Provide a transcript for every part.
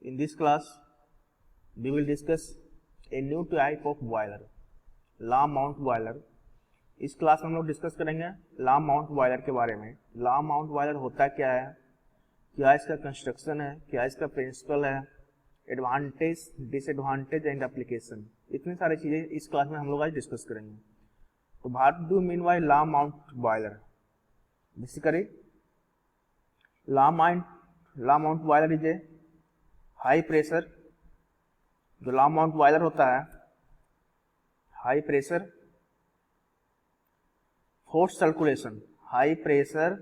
In this class, we will discuss a new type of boiler, La Mont boiler. इस class में हम लोग discuss करेंगे ला Mont boiler के बारे में। ला माउंट बॉयलर होता क्या है, क्या इसका कंस्ट्रक्शन है, क्या इसका प्रिंसिपल है, एडवांटेज, डिसएडवांटेज एंड एप्लीकेशन, इतनी सारी चीज़ें इस क्लास में हम लोग आज डिस्कस करेंगे। तो what do mean by La Mont boiler? Basically La Mont boiler is a high pressure, जो ला माउंट बॉयलर होता है high pressure force circulation, high pressure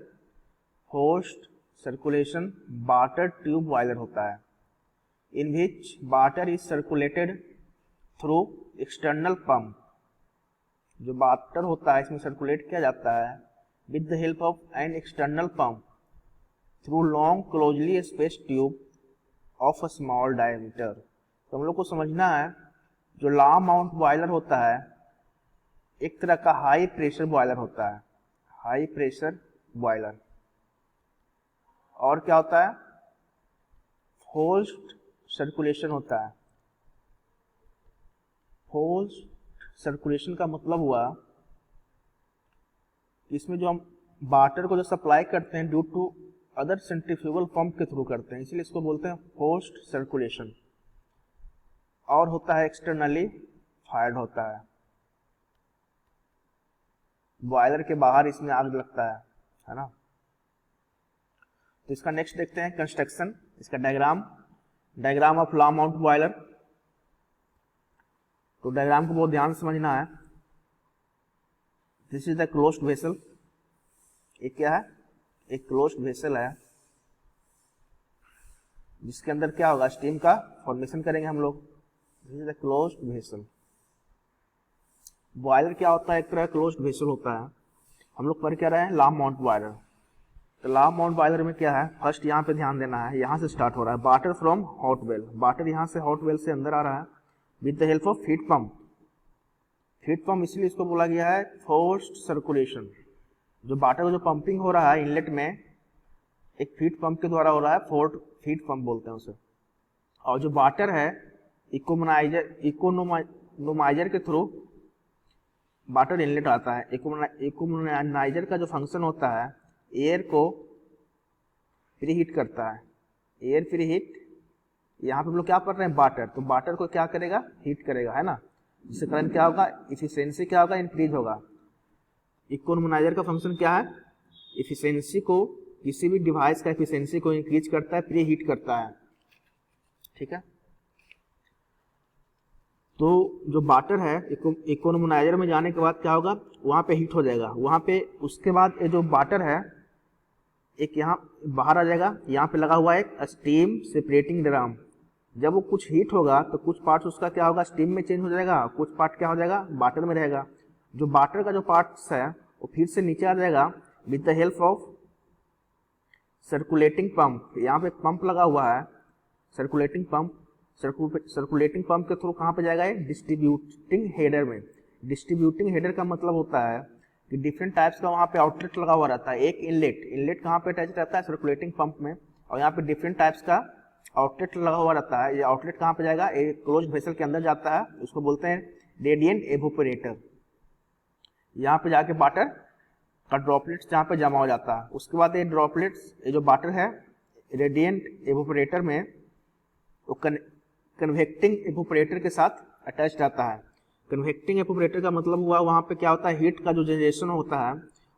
forced circulation water tube boiler होता है, in which water is circulated through external pump. जो water होता है इसमें circulate किया जाता है with the help of an external pump through long closely spaced tube of a small diameter. तो हम लोग को समझना है जो ला माउंट बॉयलर होता है एक तरह का हाई प्रेशर बॉयलर होता है, हाई प्रेशर बॉयलर। और क्या होता है, फोर्स्ड सर्कुलेशन होता है। फोर्स्ड सर्कुलेशन का मतलब हुआ इसमें जो हम वाटर को जो सप्लाई करते हैं due to other centrifugal pump के थ्रू करते हैं, इसीलिए इसको बोलते हैं फोर्स्ड सर्कुलेशन। और होता है एक्सटर्नली फायर्ड होता है, बॉयलर के बाहर इसमें आग लगता है ना। तो इसका नेक्स्ट देखते हैं कंस्ट्रक्शन, इसका diagram of La Mont boiler. तो डायग्राम को बहुत ध्यान से समझना है। This is the closed vessel. ये क्या है, एक क्लोज्ड वेसल है जिसके अंदर क्या होगा, स्टीम का फॉर्मेशन करेंगे हम लोग। This is the closed vessel. Boiler क्या होता है, एक तरह क्लोज्ड वेसल होता है। हम लोग पढ़ क्या रहे हैं, ला माउंट बॉयलर। तो ला माउंट बॉयलर में क्या है, फर्स्ट यहाँ पे ध्यान देना है, यहाँ से स्टार्ट हो रहा है water from hot well. Water यहाँ से हॉट वेल से अंदर आ रहा है with the help of heat pump. Heat pump इसलिए इसको बोला गया है फोर्स्ड सर्कुलेशन। जो वाटर का जो पंपिंग हो रहा है इनलेट में एक फीड पंप के द्वारा हो रहा है, फोर्ड फीड पंप बोलते हैं उसे। और जो वाटर है इकोनोमाइजर के थ्रू वाटर इनलेट आता है। इकोनोमाइजर का जो फंक्शन होता है एयर को प्री हीट करता है, एयर प्री हीट। यहाँ पे हम लोग क्या पढ़ रहे हैं, वाटर। तो वाटर को क्या करेगा, हीट करेगा, है ना। जिससे कारण क्या होगा, इफिशियंसी क्या होगा, इंक्रीज होगा। इकोनोमाइजर का फंक्शन क्या है, इफिशियंसी को, किसी भी डिवाइस का इफिशियंसी को इंक्रीज करता है, प्री हीट करता है, ठीक है। तो जो वाटर है इकोनोमाइजर में जाने के बाद क्या होगा, वहां पे हीट हो जाएगा। वहां पे उसके बाद ये जो वाटर है एक यहाँ बाहर आ जाएगा, यहाँ पे लगा हुआ है एक स्टीम सेपरेटिंग ड्रम। जब वो कुछ हीट होगा तो कुछ पार्ट उसका क्या होगा, स्टीम में चेंज हो जाएगा, कुछ पार्ट क्या हो जाएगा, वाटर में रहेगा। जो वाटर का जो पार्ट्स है वो फिर से नीचे आ जाएगा with the help of circulating pump. यहाँ पे पंप लगा हुआ है, सर्कुलेटिंग पंप। सर्कुलेटिंग पंप के थ्रू कहाँ पे जाएगा, डिस्ट्रीब्यूटिंग हेडर में। डिस्ट्रीब्यूटिंग हेडर का मतलब होता है कि डिफरेंट टाइप्स का वहाँ पे आउटलेट लगा हुआ रहता है। एक इनलेट कहाँ पे अटैच रहता है, सर्कुलेटिंग पंप में। और यहाँ पे डिफरेंट टाइप्स का आउटलेट लगा हुआ रहता है। ये आउटलेट कहाँ पे जाएगा, एक क्लोज्ड वेसल के अंदर जाता है, उसको बोलते हैं रेडिएंट एवोपरेटर। यहाँ पे जाके वाटर का ड्रॉपलेट्स जहाँ पे जमा हो जाता है। उसके बाद ये ड्रॉपलेट्स, ये जो वाटर है रेडिएंट एवोपरेटर में वो कन्वेक्टिंग एवोपरेटर के साथ अटैच रहता है। कन्वेक्टिंग एवोपरेटर का मतलब हुआ वहाँ पे क्या होता है, हीट का जो जनरेशन होता है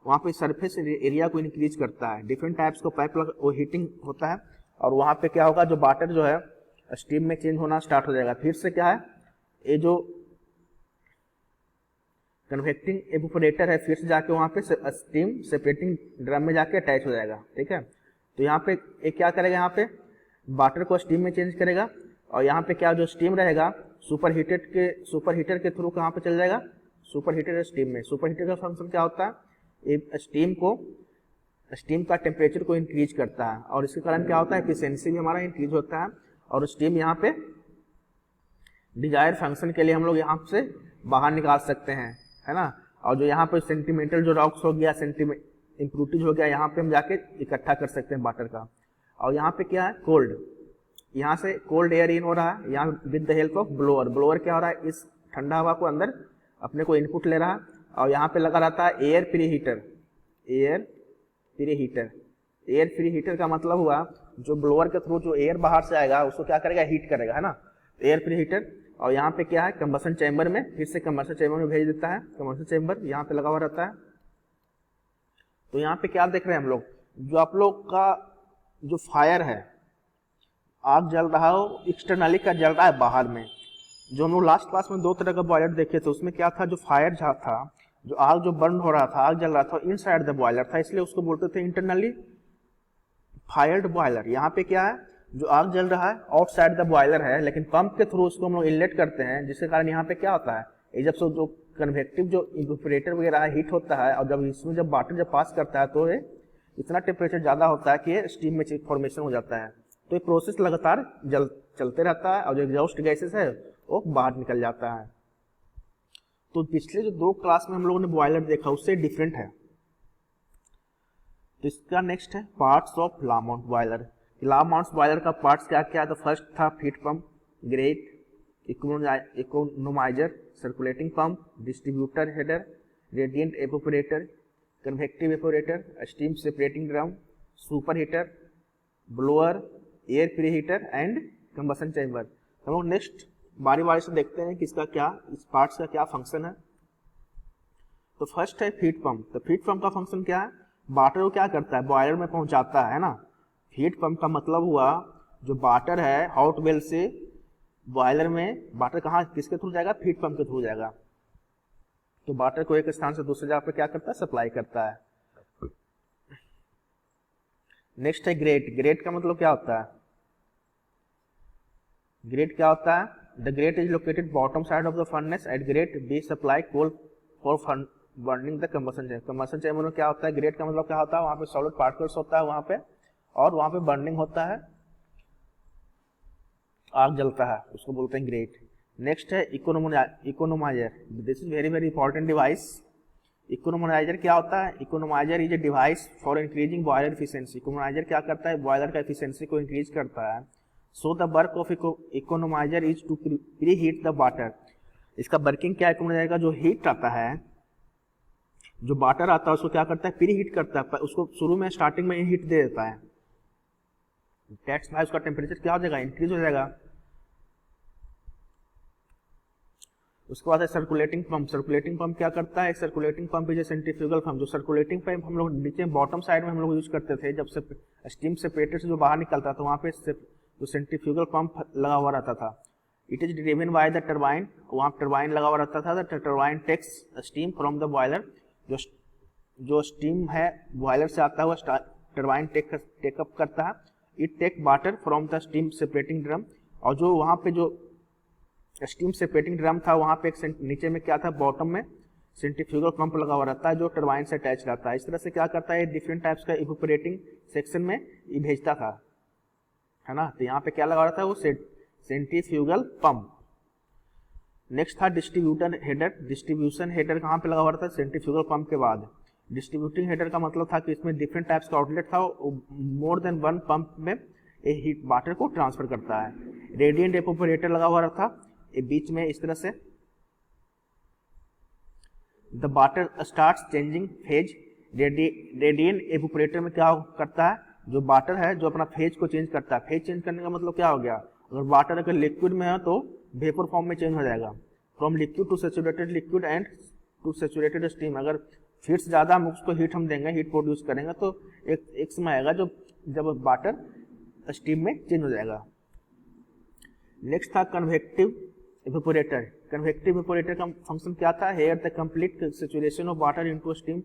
वहाँ पे सरफेस एरिया को इंक्रीज करता है। डिफरेंट टाइप्स का पाइप वो हीटिंग होता है और वहाँ पे क्या होगा, जो वाटर जो है स्टीम में चेंज होना स्टार्ट हो जाएगा। फिर से क्या है, ये जो कन्वेक्टिंग एवोपरेटर है फिर से जाके वहाँ पे स्टीम सेपरेटिंग ड्रम में जाके अटैच हो जाएगा, ठीक है। तो यहाँ पे एक क्या करेगा, यहाँ पे वाटर को स्टीम में चेंज करेगा और यहाँ पे क्या जो स्टीम रहेगा सुपर हीटर के थ्रू कहाँ पे चल जाएगा, सुपर हीटर स्टीम में। सुपर हीटर का फंक्शन क्या होता है, ये स्टीम का टेम्परेचर को इंक्रीज करता है और इसके कारण क्या होता है, एफिशिएंसी भी हमारा इंक्रीज होता है और स्टीम यहाँ पे डिजायर फंक्शन के लिए हम लोग यहाँ से बाहर निकाल सकते हैं, है ना। और जो यहाँ पे सेंटीमेंटल जो रॉक्स हो गया, इम्प्यूरिटीज हो गया, यहाँ पे हम जाके इकट्ठा कर सकते हैं वाटर का। और यहाँ पे क्या है, कोल्ड यहाँ से कोल्ड एयर इन हो रहा है, यहाँ with the help of blower. Blower क्या हो रहा है, इस ठंडा हवा को अंदर अपने को इनपुट ले रहा है, और यहाँ पे लगा रहता है air pre heater. Air pre heater, air pre heater का मतलब हुआ जो ब्लोअर के थ्रू जो एयर बाहर से आएगा उसको क्या करेगा, हीट करेगा, है ना। एयर प्री हीटर, और यहाँ पे क्या है, कंबसन चैम्बर में, फिर से कंबसन चैम्बर में भेज देता है। कंबसन चैम्बर यहाँ पे लगा हुआ रहता है। तो यहाँ पे क्या देख रहे हैं हम लोग, जो आप लोग का जो फायर है, आग जल रहा हो, एक्सटर्नली का जल रहा है बाहर में। जो हम लोग लास्ट क्लास में 2 तरह का बॉयलर देखे थे, उसमें क्या था, जो फायर था, जो आग जो बर्न हो रहा था, आग जल रहा था, इनसाइड द बॉयलर था, इसलिए उसको बोलते थे इंटरनली फायर्ड बॉयलर। यहाँ पे क्या है, जो आग जल रहा है आउटसाइड द बॉयलर है, लेकिन पंप के थ्रू उसको हम लोग इनलेट करते हैं, जिसके कारण यहाँ पे क्या होता है, ये जब से जो कन्वेक्टिव जो इवेपोरेटर वगैरह है हीट होता है, और जब इसमें जब वाटर जब पास करता है तो ये इतना टेम्परेचर ज़्यादा होता है कि ये स्टीम में फॉर्मेशन हो जाता है। तो ये प्रोसेस लगातार चलते रहता है, और जो एग्जॉस्ट गैसेस है वो बाहर निकल जाता है। तो पिछले जो 2 क्लास में हम लोगों ने बॉयलर देखा उससे डिफरेंट है। तो इसका नेक्स्ट है parts of La Mont boiler. La Mont boiler का पार्ट्स क्या क्या है, तो फर्स्ट था feed pump, grate, economiser, circulating pump, distributor header, radiant evaporator, convective evaporator, steam separating drum, super heater, blower, air pre heater and combustion chamber. हम लोग next बारी बारी से देखते हैं कि इसका क्या, इस पार्ट्स का क्या फंक्शन है। तो फर्स्ट है फीड पंप। तो फीड पंप का फंक्शन क्या है, वाटर को क्या करता है, बॉयलर में पहुंचाता है ना। फीड पंप का मतलब हुआ जो वाटर है हॉट वेल से बॉयलर में, वाटर कहाँ किसके थ्रू जाएगा, फीड पंप के थ्रू जाएगा। तो वाटर को एक स्थान से दूसरे जगह पे क्या करता है, सप्लाई करता है। नेक्स्ट है ग्रेट। ग्रेट का मतलब क्या होता है, ग्रेट क्या होता है, the grate is located bottom side of the furnace, at grate be supply coal for burning the combustion chamber. Combustion chamber में क्या होता है, ग्रेट का मतलब क्या होता है, वहां पे सॉलिड पार्टिकल्स होता है वहां पे, और वहां पे बर्निंग होता है, आग जलता है, उसको बोलते हैं ग्रेट। नेक्स्ट है economiser. This is very very important device. Economiser क्या होता है, economiser is a device for increasing boiler efficiency. Economiser क्या करता है, बॉयलर का एफिशिएंसी को इंक्रीज करता है। So the work of economiser is to pre heat the water. इसका वर्किंग क्या है, इकोनोमाइजर का जो हीट आता है, जो वाटर आता है उसको क्या करता है, प्री हीट करता है, उसको शुरू में स्टार्टिंग में हीट दे देता है। दैट्स व्हाई उसका टेम्परेचर क्या हो जाएगा, इंक्रीज हो जाएगा। उसके बाद है सर्कुलेटिंग पंप। सर्कुलेटिंग पंप क्या करता है, circulating pump is a centrifugal pump. जो सर्कुलेटिंग पंप हम लोग नीचे बॉटम साइड में हम लोग यूज करते थे, जब से स्टीम सेपरेटर से जो बाहर निकलता था, वहां पे जो सेंट्रीफ्यूगल पंप लगा हुआ रहता था। It is driven by the turbine, वहां टरबाइन लगा हुआ रहता था। The turbine takes steam from the boiler. जो स्टीम है बॉयलर से आता हुआ टरबाइन टेकअप करता है। It take water from the steam separating drum. और जो वहां पे जो स्टीम सेपरेटिंग ड्रम था, वहां पे एक नीचे में क्या था, बॉटम में सेंट्रीफ्यूगल पंप लगा हुआ रहता है जो टरबाइन से अटैच रहता है। इस तरह से क्या करता है, डिफरेंट टाइप्स का इवेपोरेटिंग सेक्शन में ये भेजता था, है ना। तो यहाँ पे क्या लगा रहता है, वो सेंट्रीफ्यूगल पंप। नेक्स्ट था डिस्ट्रीब्यूटर हेडर। डिस्ट्रीब्यूशन हेडर कहाँ पे लगा हुआ रहता है, सेंट्रीफ्यूगल पंप के बाद। डिस्ट्रीब्यूटिंग हेडर का मतलब था कि इसमें डिफरेंट टाइप्स का आउटलेट था, मोर देन वन पंप में ये हीट वाटर को ट्रांसफर करता है। रेडिएंट एवापोरेटर लगा हुआ रहता ये बीच में, इस तरह से the water starts changing phase. Radiant evaporator में क्या करता है, जो वाटर है जो अपना फेज को चेंज करता है। फेज चेंज करने का मतलब क्या हो गया, अगर वाटर अगर लिक्विड में है तो वेपर फॉर्म में चेंज हो जाएगा, from liquid to saturated liquid and to saturated steam. अगर फिर से ज़्यादा हम उसको हीट हम देंगे, हीट प्रोड्यूस करेंगे, तो एक समय आएगा जब वाटर स्टीम में चेंज हो जाएगा। नेक्स्ट था कन्वेक्टिव इवेपोरेटर। कन्वेक्टिव इवेपोरेटर का फंक्शन क्या था, here the complete saturation of water into steam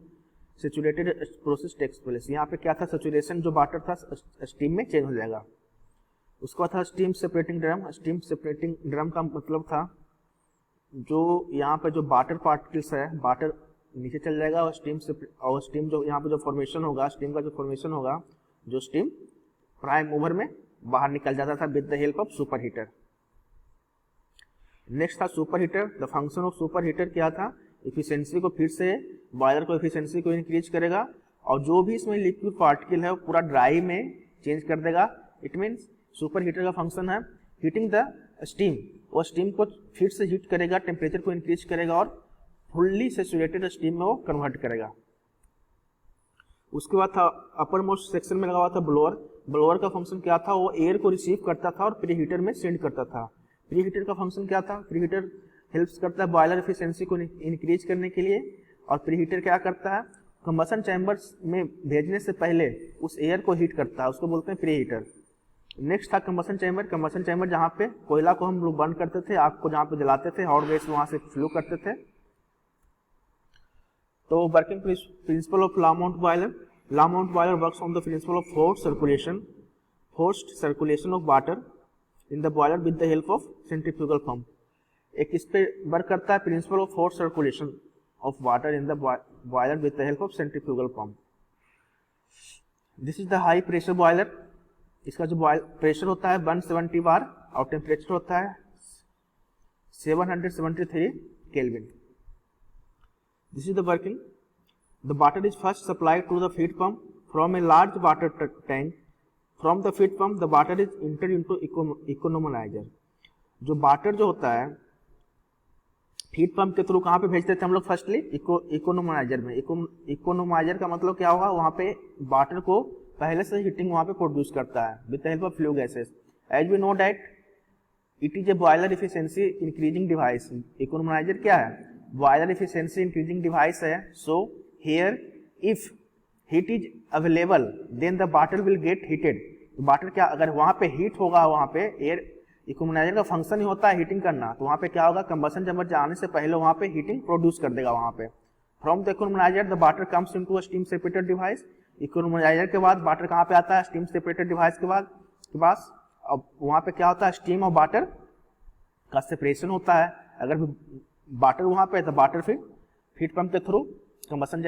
saturated process takes place. यहाँ पे क्या था, सैचुरेशन जो वाटर था स्टीम में चेंज हो जाएगा। उसका था steam separating drum. Steam separating drum का मतलब था जो यहाँ पे जो वाटर पार्टिकल्स है, वाटर नीचे चल जाएगा और स्टीम जो यहाँ पे जो फॉर्मेशन होगा, स्टीम का जो फॉर्मेशन होगा, जो स्टीम प्राइम मूवर में बाहर निकल जाता था with the help of super heater. Next था super heater. The function of super heater क्या था, इफिशियंसी को फिर से बॉयलर को इफिशियंसी को इंक्रीज करेगा, और जो भी इसमें लिक्विड पार्टिकल है वो पूरा ड्राई में चेंज कर देगा। इट मीन्स सुपर हीटर का फंक्शन है हीटिंग द स्टीम, वो स्टीम को फिर से हीट करेगा, टेम्परेचर को इंक्रीज करेगा और फुल्ली सैचुरेटेड स्टीम में वो कन्वर्ट करेगा। उसके बाद था अपर मोस्ट सेक्शन में लगा हुआ था ब्लोअर। ब्लोअर का फंक्शन क्या था, वो एयर को रिसीव करता था और प्री हीटर में सेंड करता था। प्री हीटर का फंक्शन क्या था, प्री हीटर हेल्प्स करता है बॉयलर एफिशिएंसी को इंक्रीज करने के लिए, और प्री हीटर क्या करता है, कंबसन चैम्बर्स में भेजने से पहले उस एयर को हीट करता है, उसको बोलते हैं प्री हीटर। नेक्स्ट था कंबसन चैम्बर। कंबसन चैम्बर जहाँ पे कोयला को हम लोग बर्न करते थे, आग को जहाँ पे जलाते थे, हॉट गैस वहाँ से फ्लो करते थे। तो working principle of La Mont boiler, La Mont boiler works on the principle of forced circulation of water in the boiler with the help of centrifugal pump. एक इस पे वर्क करता है principle of forced circulation of water in the boiler with the help of centrifugal pump. This is the high pressure boiler. इसका जो pressure होता है 170 बार और टेम्परेचर होता है 773 kelvin. This is the working. The water is first supplied to the feed pump from a large water tank. From the feed pump, the water is entered into economizer. जो water जो होता है feed pump के through कहाँ पे भेजते थे हम लोग, फर्स्टली इकोनोमाइजर में। इकोनोमाइजर का मतलब क्या होगा, वहाँ पे वाटर को पहले से हीटिंग वहाँ पे प्रोड्यूस करता है with the help of flue gases. As we know that it is a boiler efficiency increasing device. Economiser क्या है, बॉयलर एफिशिएंसी इंक्रीजिंग डिवाइस है। So here if heat is available then the water will get heated. Water क्या, अगर वहाँ पे heat होगा, वहाँ पे एयर, इकोनोमाइजर का फंक्शन ही होता है हीटिंग करना, तो वहाँ पे क्या होगा, कंबसन चैम्बर जाने से पहले वहाँ पे हीटिंग प्रोड्यूस कर देगा वहाँ पे। From the economiser the water comes into a steam separated device. Economiser के बाद वाटर कहाँ पे आता है, स्टीम सेपरेटेड डिवाइस के बाद अब वहाँ पे क्या होता है, स्टीम और वाटर का सेपरेशन होता है। अगर वाटर वहाँ पे है तो वाटर फिर हीट पंप के थ्रू कंबसन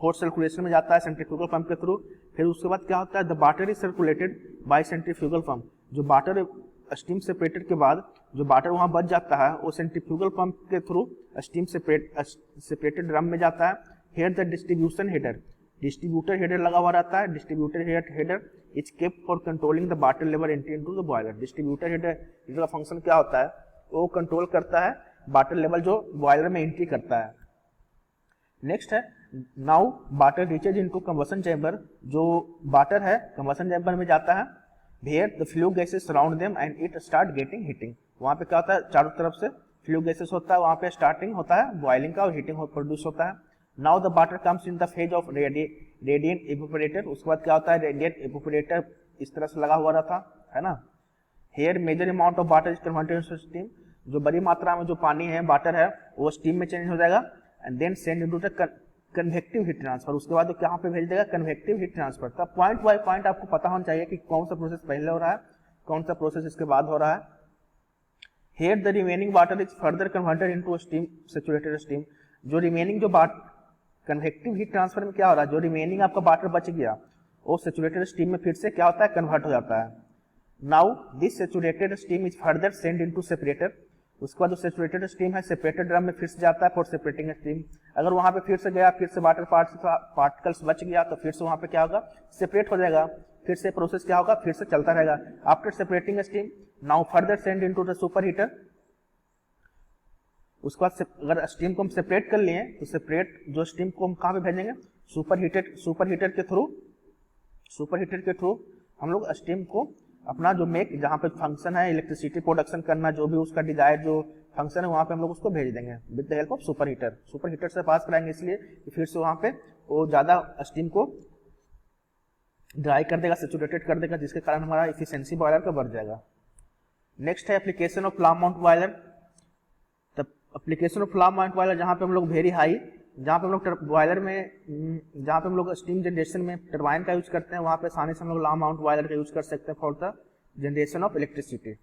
फोर्स सर्कुलेशन में जाता है सेंट्रीफ्यूगल पंप के थ्रू। फिर उसके बाद क्या होता है, the water is circulated by centrifugal pump. जो वाटर स्टीम सेपरेटेड के बाद जो वाटर वहाँ बच जाता है वो सेंट्रीफ्यूगल पंप के थ्रू स्टीम सेपरेटेड ड्रम में जाता है। Here the distribution header, distributor header लगा हुआ रहता है। Distributor header is kept for controlling the water level entry into the boiler. Distributor header का फंक्शन क्या होता है, वो कंट्रोल करता है वाटर लेवल जो बॉयलर में एंट्री करता है। नेक्स्ट है now water reaches into combustion chamber. जो वाटर है कंबसन चैम्बर में जाता है, here the flue gases surround them and it start getting heating. वहाँ पे क्या होता है, चारों तरफ से फ्लू गैसेस होता है, वहाँ पे स्टार्टिंग होता है बॉइलिंग का और हीटिंग प्रोड्यूस होता है। Now the water comes in the phase of radiant evaporator. उसके बाद क्या होता है, रेडिएंट इवेपोरेटर इस तरह से लगा हुआ रहता है ना। Here major amount of water is converted into steam. जो बड़ी मात्रा में जो पानी है, वाटर है, वो स्टीम में चेंज हो जाएगा and then send into the convective heat transfer. उसके बाद कहाँ पे भेज देगा, कन्वेक्टिव हीट ट्रांसफर। तब पॉइंट बाय पॉइंट आपको पता होना चाहिए कि कौन सा प्रोसेस पहले हो रहा है, कौन सा प्रोसेस इसके बाद हो रहा है। Here the remaining water is further converted into steam saturated steam. जो रिमेनिंग जो कन्वेक्टिव हीट ट्रांसफर में क्या हो रहा है, जो रिमेनिंग आपका वाटर बच गया वो सैचुरेटेड स्टीम में फिर से क्या होता है, कन्वर्ट हो जाता है। Now this saturated steam is further send into separator. उसके बाद जो सैचुरेटेड स्टीम है सेपरेटेड ड्रम में फिर से जाता है फॉर सेपरेटिंग स्टीम। अगर वहां पे फिर से गया, फिर से वाटर पार्टिकल्स बच गया तो फिर से वहां पे क्या होगा, सेपरेट हो जाएगा। फिर से प्रोसेस क्या होगा, फिर से चलता रहेगा। After separating steam now further send into the super heater. उसके बाद अगर स्टीम को हम सेपरेट कर लिए तो सेपरेट जो स्टीम को हम कहाँ पे भेजेंगे, सुपर हीटर के थ्रू हम लोग स्टीम को अपना जो मेक जहाँ पे फंक्शन है इलेक्ट्रिसिटी प्रोडक्शन करना, जो भी उसका डिजायर जो फंक्शन है वहाँ पे हम लोग उसको भेज देंगे with the help of super heater से पास कराएंगे, इसलिए कि फिर से वहाँ पे वो ज्यादा स्टीम को ड्राई कर देगा, सेचुरेटेड कर देगा, जिसके कारण हमारा इफिशियंसी बॉयलर का बढ़ जाएगा। नेक्स्ट है application of flame mount boiler. Application of flame mount boiler जहाँ पे हम लोग वेरी हाई, जहाँ पे हम लोग बॉयलर में जहाँ पे हम लोग स्टीम जनरेशन में टरबाइन का यूज करते हैं, वहाँ पे आसानी से हम लोग फ्लाम माउंट बॉयलर का यूज कर सकते हैं for the generation of electricity.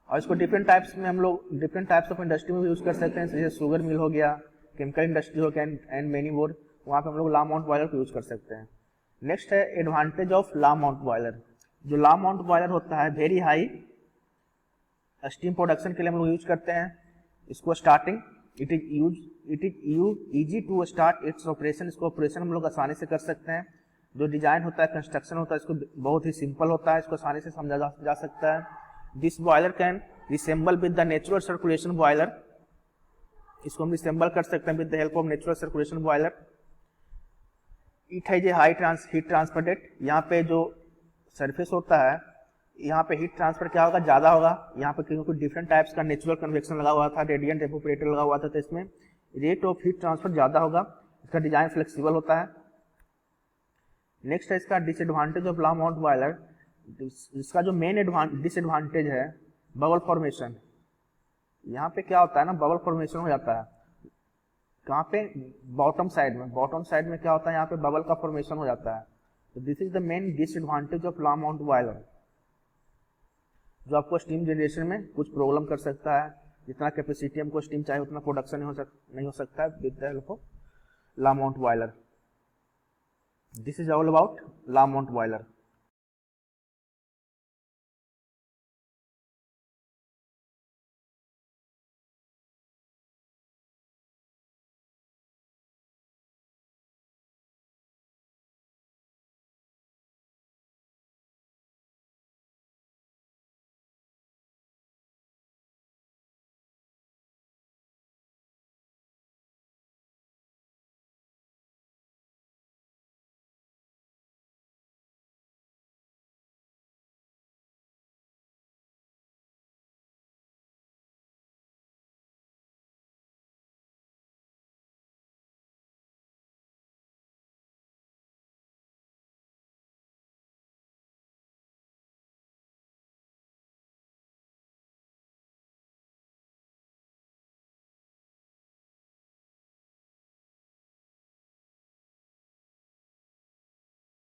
और इसको डिफरेंट टाइप्स में हम लोग डिफरेंट टाइप्स ऑफ इंडस्ट्री में भी यूज कर सकते हैं, जैसे शुगर मिल हो गया, केमिकल इंडस्ट्री हो गया एंड मेनी मोर, वहाँ पे हम लोग ला माउंट बॉयलर को यूज कर सकते हैं। नेक्स्ट है advantage of La Mont boiler. जो ला माउंट बॉयलर होता है वेरी हाई स्टीम प्रोडक्शन के लिए हम लोग यूज करते हैं। इसको starting it is easy to start its operation. इसको ऑपरेशन हम लोग आसानी से कर सकते हैं। जो डिजाइन होता है, कंस्ट्रक्शन होता है, इसको बहुत ही सिंपल होता है, इसको आसानी से समझा जा सकता है। This boiler can resemble with the natural circulation boiler, इसको हम रिसेंबल कर सकते हैं with the help of natural circulation boiler. It has a high heat transfer rate, यहाँ पे जो सरफेस होता है यहाँ पे हीट ट्रांसफर क्या होगा, ज़्यादा होगा। यहाँ पे क्योंकि डिफरेंट टाइप्स का नेचुरल कन्वेक्शन लगा हुआ था, रेडिएंट एवोपरेटर लगा हुआ था, तो इसमें रेट ऑफ हीट ट्रांसफर ज़्यादा होगा। इसका डिजाइन फ्लेक्सिबल होता है। नेक्स्ट है इसका disadvantage of La Mont boiler. इसका जो मेन डिसएडवांटेज है बबल फॉर्मेशन। यहाँ पे क्या होता है ना, बबल फॉर्मेशन हो जाता है। कहाँ पे, बॉटम साइड में। बॉटम साइड में क्या होता है, यहाँ पे बबल का फॉर्मेशन हो जाता है। तो this is the main disadvantage of La Mont boiler, जो आपको स्टीम जनरेशन में कुछ प्रॉब्लम कर सकता है। जितना कैपेसिटी हमको स्टीम चाहिए उतना प्रोडक्शन नहीं हो सकता है with the help of La Mont boiler. This is all about La Mont boiler.